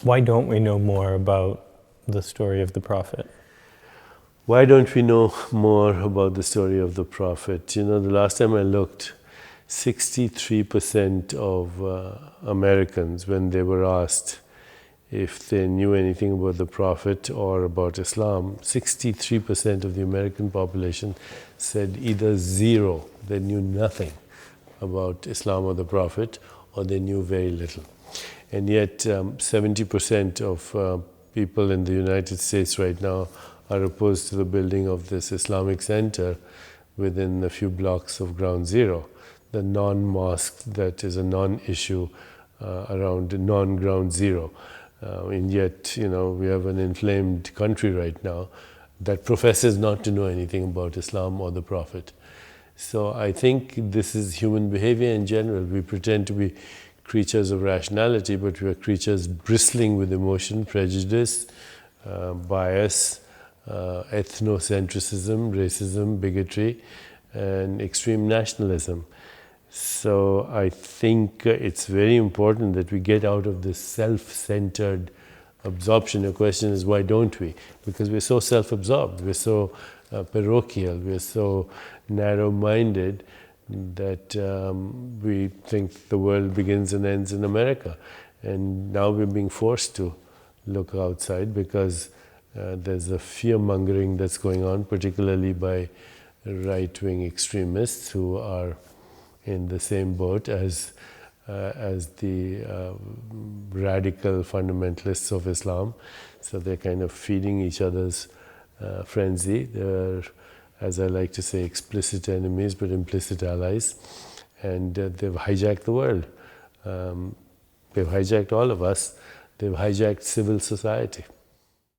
Why don't we know more about the story of the Prophet? Why don't we know more about the story of the Prophet? You know, the last time I looked, 63% of Americans, when they were asked if they knew anything about the Prophet or about Islam, 63% of the American population said either zero, they knew nothing about Islam or the Prophet, or they knew very little. And yet 70% of people in the United States right now are opposed to the building of this Islamic center within a few blocks of Ground Zero, the non-mosque that is a non-issue around non-Ground Zero. And yet, you know, we have an inflamed country right now that professes not to know anything about Islam or the Prophet. So I think this is human behavior in general. We pretend to be creatures of rationality, but we are creatures bristling with emotion, prejudice, bias, ethnocentrism, racism, bigotry, and extreme nationalism. So I think it's very important that we get out of this self-centered absorption. The question is, why don't we? Because we're so self-absorbed, we're so parochial, we're so narrow-minded that we think the world begins and ends in America. And now we're being forced to look outside because there's a fear-mongering that's going on, particularly by right-wing extremists who are in the same boat as the radical fundamentalists of Islam. So they're kind of feeding each other's frenzy. They're, as I like to say, explicit enemies but implicit allies. And they've hijacked the world. They've hijacked all of us. They've hijacked civil society.